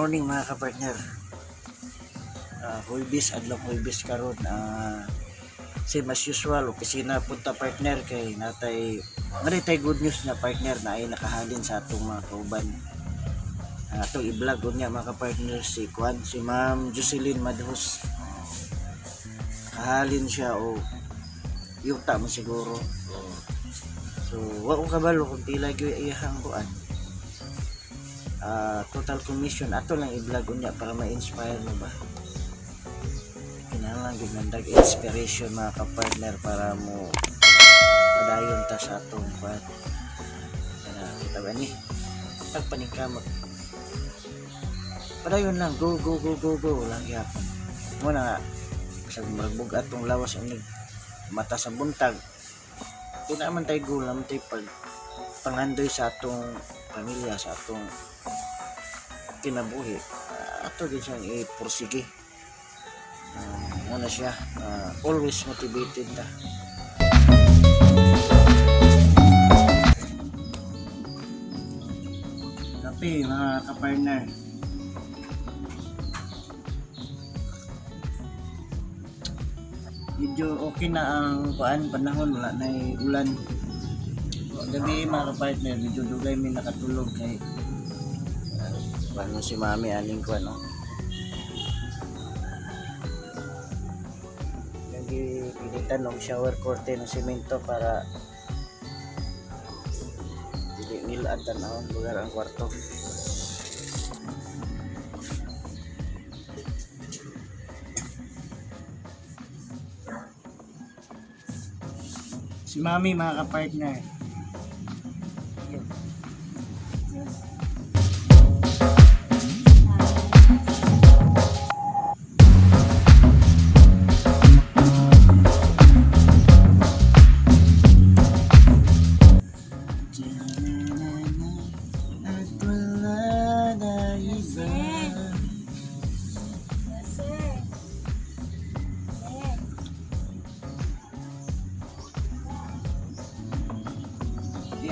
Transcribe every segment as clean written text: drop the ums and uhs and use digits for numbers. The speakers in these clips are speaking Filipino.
morning mga kapartner. Huwebes, adlaw Huwebes karon. Same as usual, opisina punta partner kay natay good news na partner na ay nakahalin sa atong mga kauban. Atong i-vlog unya mga kapartner si Ma'am Jocelyn Madhos. Nakahalin siya o yuta mo siguro. So wa ko kabalo kung pila gyud iyang kuan. Total commission ato lang i-vlog unya para ma-inspire mo ba. Kinahanglan gyud nang inspiration mga kapartner para mo padayon ta sa atong kuan. Kita ba ni? Pagpaningkamot. Padayon lang, go lang gyapon. Mo na sa magbug atong lawas ang mata sa buntag. Di naman tayo go naman tayo pangandoy sa atong pamilya, sa atong kinabuhi. Ato din siyang ipursige. Muna siya, always motivated na. Kape mga kapartner. Medyo okay na ang panahon, wala na ulan. Gabi mga kapartner, medyo dugay may nakatulog kay si mami aning ko ano. Pilitan ng shower curtain ng semento para dili nila at tanawon lugar ang kwarto. Si mami mga kapartner.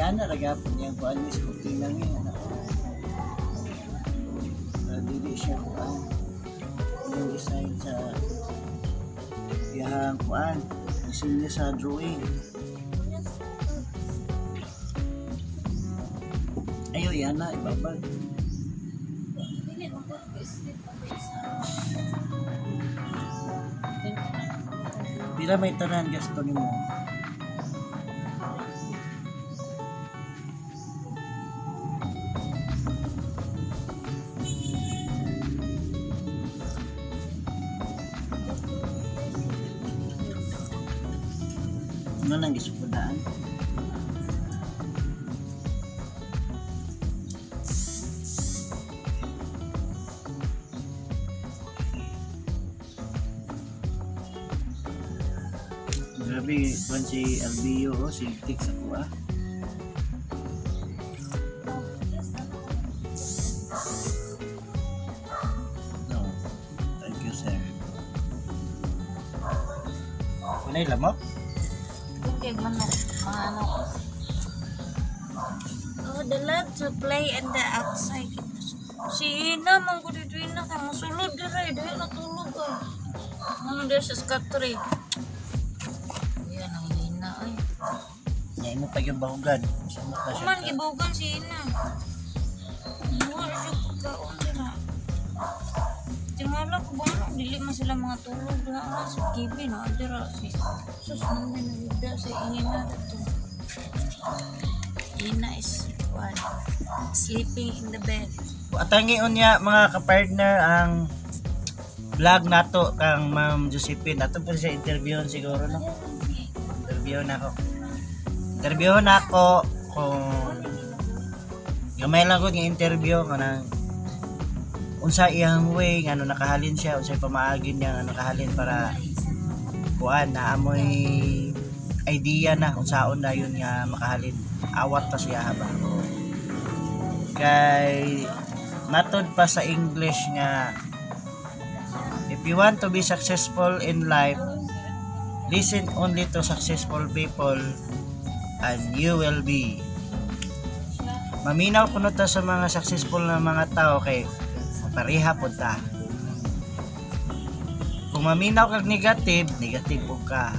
Ana ragapon yang kuan ni skuti lang ni anak. Dili siya kuan. Yung design sa yang kuan, design niya sa drawing. Ayo yana ibabag. Pila may tanan gasto nimo? Ano nang gisupudaan? Grabe, kung si Albio o si Tik sa kuha. No, thank you sir. Kunay lamok? Okay, manok. Oh, the love to play in the outside. Si Ina, manggudiduin na ka. Masulod dira, dahil natulog ka. Ano dahil sa skatry. Yan ang Ina, ay. Ngayon mo pa yung bahugan. Kuman, gibugan si Ina. Wala siya pagkaon dira. Tingala ko ba, dili man sila mga tulog na sa kibi na dira si sus naman nagida sa Ina dito. Ina is one sleeping in the bed. Atangi unya mga kapartner ang vlog nato kang Ma'am Josephine. Ato po siya interviewon siguro no. Interview na ako kung gamay lang ko ng interview kanang unsa iyang way ngano nakahalin siya, unsay pamaagin niya ngano nakahalin para kuan na amoy idea na unsaon na yun nga makahalin. Awat pa siya haba. Kay matod pa sa English nga if you want to be successful in life, listen only to successful people and you will be. Maminaw kuno ta sa mga successful na mga tao kay pareha po ta. Kung maminaw kag negative po ka.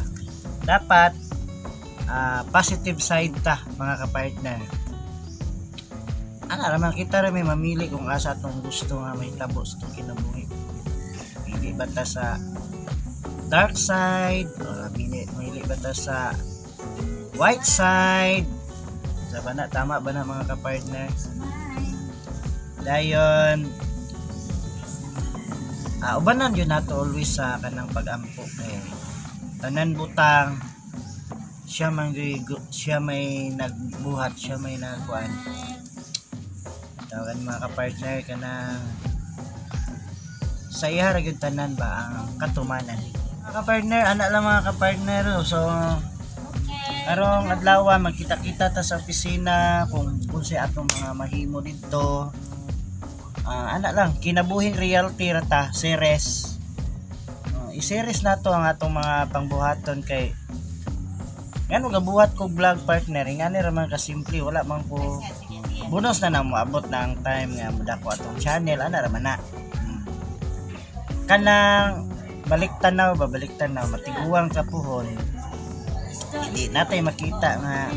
Dapat positive side ta mga kapartner. Ana raman kita ra may mamili kung asa atong gusto nga may tabo sa itong kinabuhi. Pili ba ta sa dark side o mamili ba ta sa white side? Sa ba na, tama ba na mga kapartner? Dayon ubanan yun nato always sa kanang pag-ampo kay tanan butang siya may nagbuhat, siya may nagkuan. Tawagan mga kapartner kanang sa iya ra gyud tanan ba ang katumanan. Mga kapartner, ana lang mga kapartner. So karong adlaw magkita-kita ta sa opisina kung unsay atong mga mahimo dito. Ana lang kinabuhing reality ra ta, series. I-series nato ang atong mga pangbuhaton kay ngano gabuhat ko vlog partner ngani ra man ka simple, wala man ko bonus na namo abot na ang time nga modako atong channel ana ra man na. Kanang balik tanaw matiguang kapuhon. Hindi natay makita nga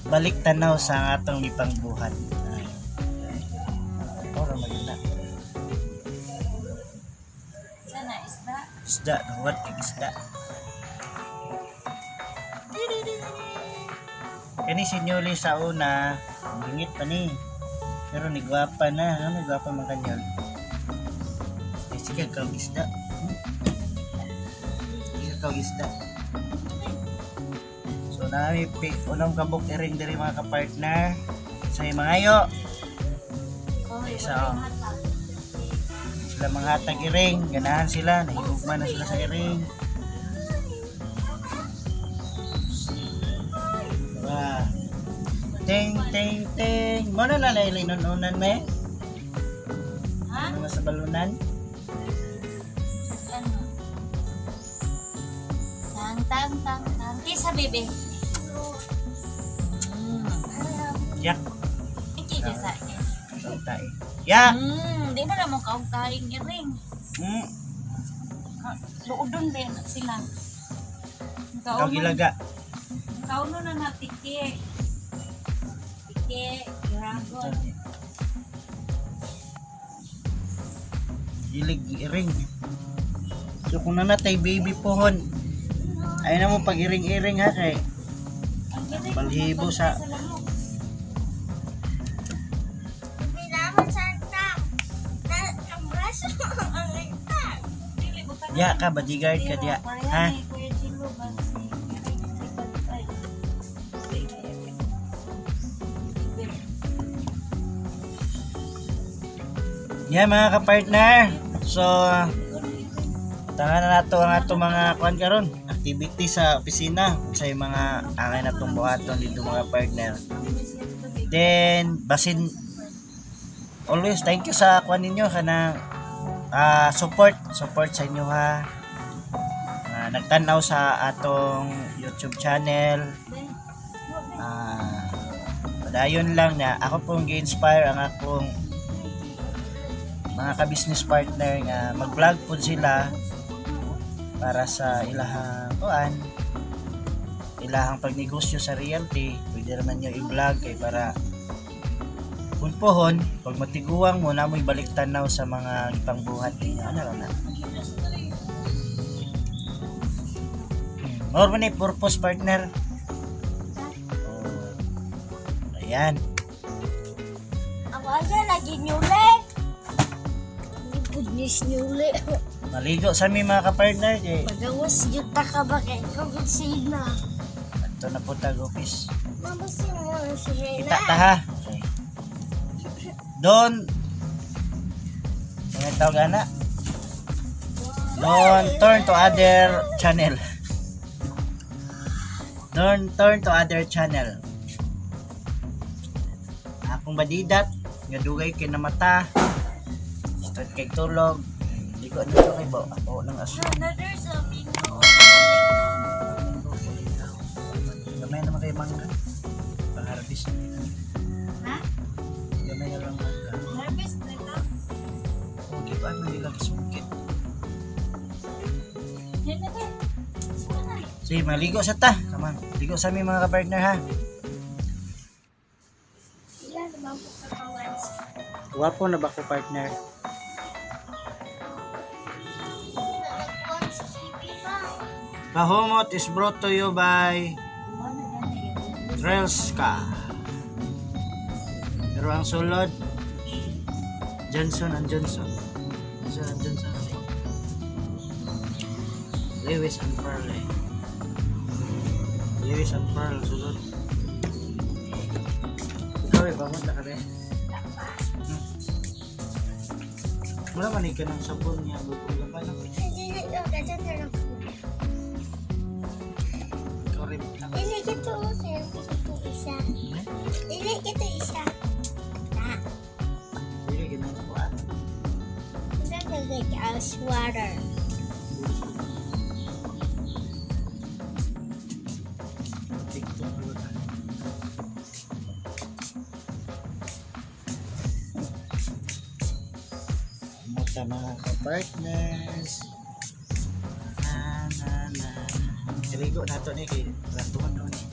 balik tanaw sa atong ipangbuhat. Ora magina. Sana Isda, what isda? Kani si Nyoli sa una, bingit pa ni. Pero nigwapa na, nigwapa man kanyol. Sige kang isda. Sige kang isda. So nami unang kabuk iring diri mga kapartner. Sa mga yo. Isa sila manghatag iring, ganahan sila, nahigugma na sila sa iring. Diba? Ting. Muna na lailay nununan me? Ha? Ano sa balunan? Tang. Kisa bebe. Yak. Iki desa. Tay. Ya. Di na mo kaugtaing iring. Luodon ba sila? Ikaw gilaga. Kauno na na tiki, dragon. Gilig iring. So kung nanatay baby pohon, ay na mo pag iring-iring ha kay balhibo sa ya ka bodyguard ka dia ha. Yeah mga kapartner. So tangan na nato ang ato mga kuan karon, activity sa opisina sa mga angay natong buhaton dito mga partner. Then basin always thank you sa kuan ninyo kanang support sa inyo ha. Nagtanaw sa atong YouTube channel. Padayon lang na ako pong gi-inspire ang akong mga ka-business partner nga mag-vlog po sila para sa ilahang pagnegosyo sa realty. Pwede naman nyo i-vlog kay para punpohon pag matiguang mo na mo ibalik tanaw sa mga ipangbuhat ninyo. Ano na? More man purpose partner. Ayan. Awala lagi nyule. Goodness nyule. Maligo sa mi mga ka-partner kay Pagawas yuta ka ba kay kagud sina. ito na po tag-office. Mama mo si Kita ta ha. Okay. Don't tawag ana. Don't turn to other channel. Don't turn to other channel. Akong badidat nga dugay kay na mata. Start kay tulog. Di ko ano to kay bo. Ako nang aso. Another something. Gamay naman kay mangga. Pang-harvest. Ha? Gamay na lang mangga. Harvest na ito? Sige, maligo sa ta. Come on. Ligo sa aming mga kapartner ha. Ilan naman po kapawan. Wapo na ba ko partner? Nagkuhan sa CP ba? Kahumot is brought to you by Trailska. Pero ang sulod, Johnson and Johnson. Johnson and Johnson. Lewis and Pearl. Lewis and Pearl sulod. Ikaw eh, bangon na ka rin. Wala manig ka ng sabon niya. Bugula pa lang. Ikaw rin lang. Ili gitu, saya itu isa. Ili gitu isa. Nah, Hindi, ginagawa. kita gagawin ice water. TikTok ulit. Muta mga ka-partners. Kaligo na ito ni kay ratuhan doon eh.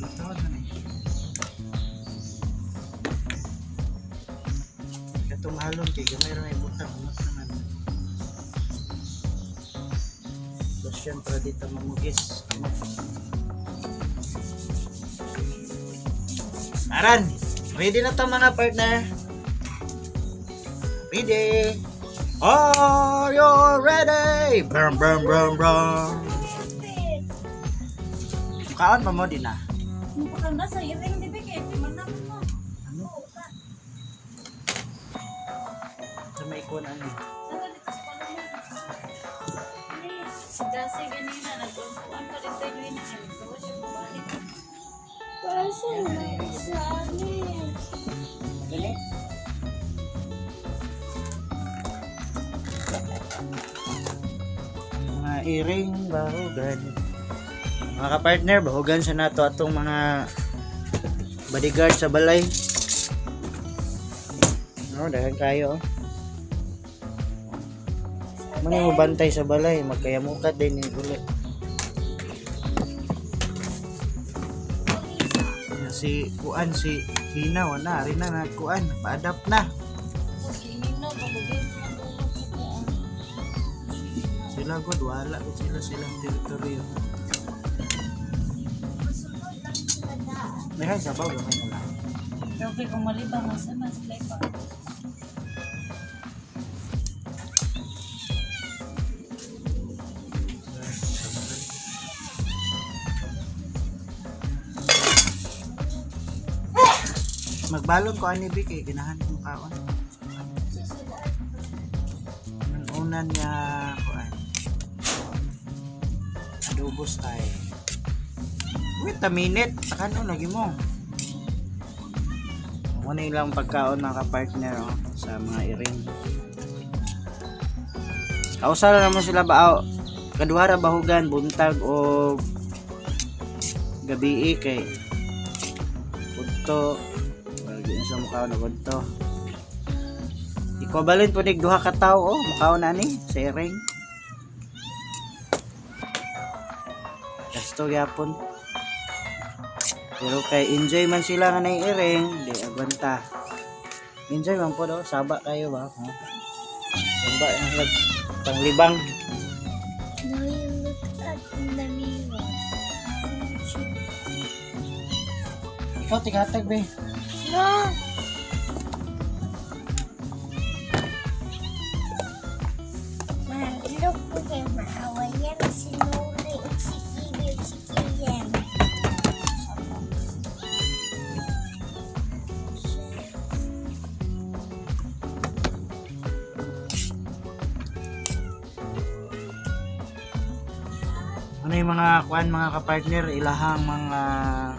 Ratuhan doon eh. Katong halon kay gamay rin may butang. Umat naman. Lotion para dito mamugis. Aran! Ready na to mga partner? Ready! Are you ready? Brum brum brum brum. Kaon pa mo din ah. Mukha sa iring di ba kaya mana mo? Ano? Sa may ikon ano? Si Dasi ganina nagkuhan pa rin tayo yun. Nagkawa siya bumalik. Para sa amin. Dali. Mga iring bahugan. Mga kapartner, bahugan sa nato atong mga bodyguard sa balay. No, dahan kayo. Mga mo bantay sa balay, magkayamukat din ni ulit. Si Kuan, si Hina, wala rin na nagkuan, pa-adapt na. Sila god wala gud sila silang teritoryo. Meron sabaw gamay na lang. Okay, kung malibang mas lay pa. Magbalon ko ani bi kay ganahan kong kaon. Ang unan niya kuan. Adobo style. Wait a minute, takano lagi mo. Muna ilang pagkaon mga kapartner oh, sa mga iring. Kausala naman sila ba kaduhara bahugan buntag o gabi kay punto lagi sa mukha na punto. Ikabalin po nig duha ka tawo oh, mukha na ni sa iring. Gasto yapon. Pero kay enjoy man sila nga na iring, di agwanta. Enjoy man po daw, saba kayo ba? Huh? Saba yung panglibang. Now you look at the mirror. Ikaw tigatag be. No! Look po kayo maawayan si Nuri o si Kibi o si Kiyan. Ano yung mga kuan mga kapartner, ilahang mga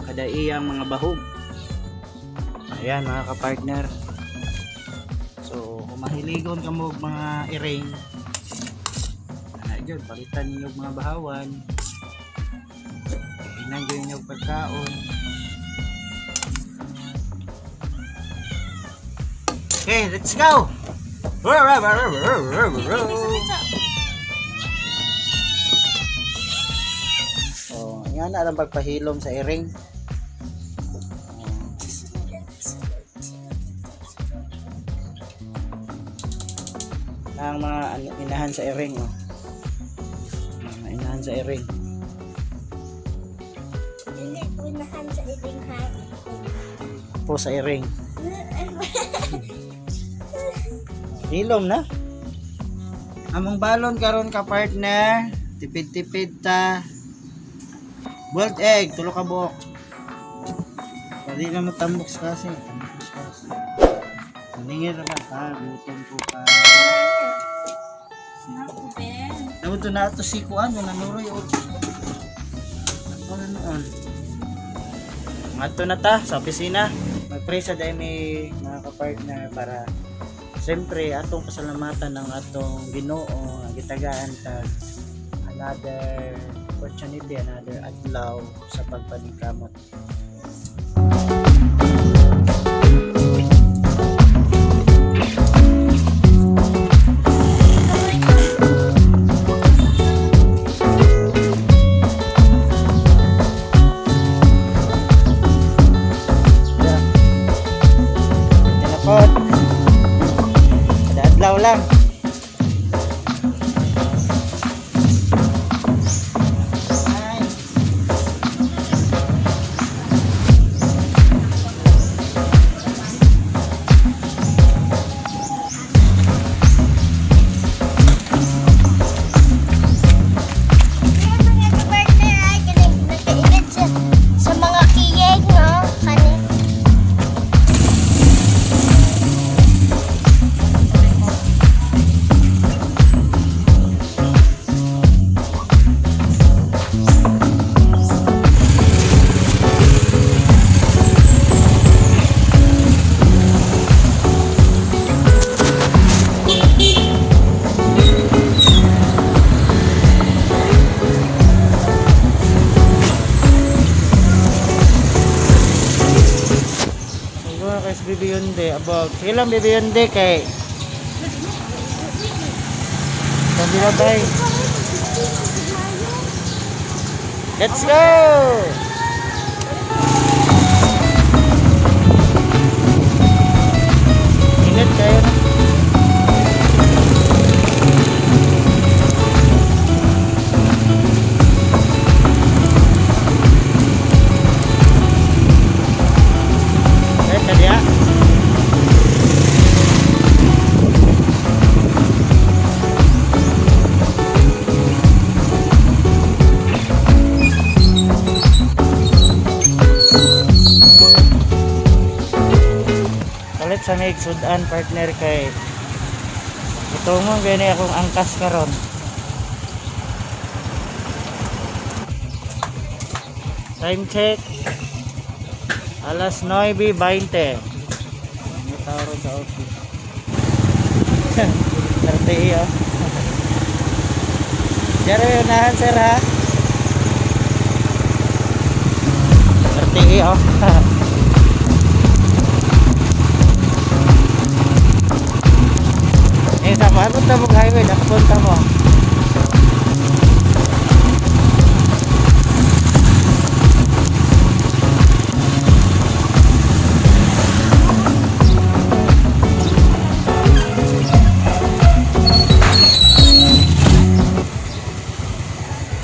kadaiyang mga bahog. Ayan mga kapartner. So kung mahiligon ka mo mga iring, ano yun, palitan ninyo mga bahawan. Hinanggyo ninyo pagkaon. Okay, let's go! nga na lang pagpahilom sa iring. Ang mga inahan sa iring, oh. Mga inahan sa iring. Hindi ko nahan sa ibing hari. Po sa iring. Hilom na. Among balon karon ka partner, tipid-tipid ta. Boiled egg, tulo ka buok. Pwede na matambok kasi. Maningir na ka, gutom ko pa. Naku, Ben. Nabuto na ito si Kuan, nanuroy o. Ano noon? Mato na ta sa opisina. Mag-pray sa dahil may mga kapartner para siyempre atong pasalamatan ng atong Ginoo nga gitagaan ta another opportunity, another adlaw sa pagpaningkamot. Tinapot. Ada adlaw lang. Sa mga kiyeg, no? Kanin. Siguro kay Bibi Yonde, about ilang Bibi Yonde kay sabi na bay. Let's go! Ingat kayo na. Tadi ya. Kalit sa may sudan partner kay ito mo gani akong angkas karon. Time check. Alas 9:20. May tao sa office. RTI oh. Jaro yung unahan sir ha. RTI oh. Eh sama ano tabog highway nakapunta mo.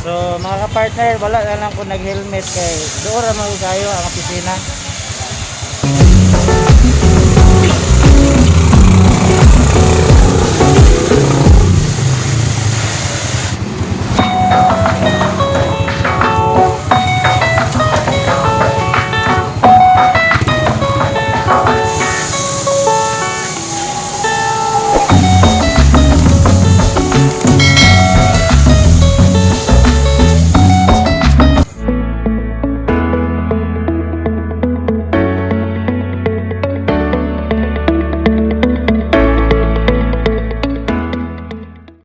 So mga ka-partner, wala na lang kung nag-helmet kay doon naman kayo ang opisina.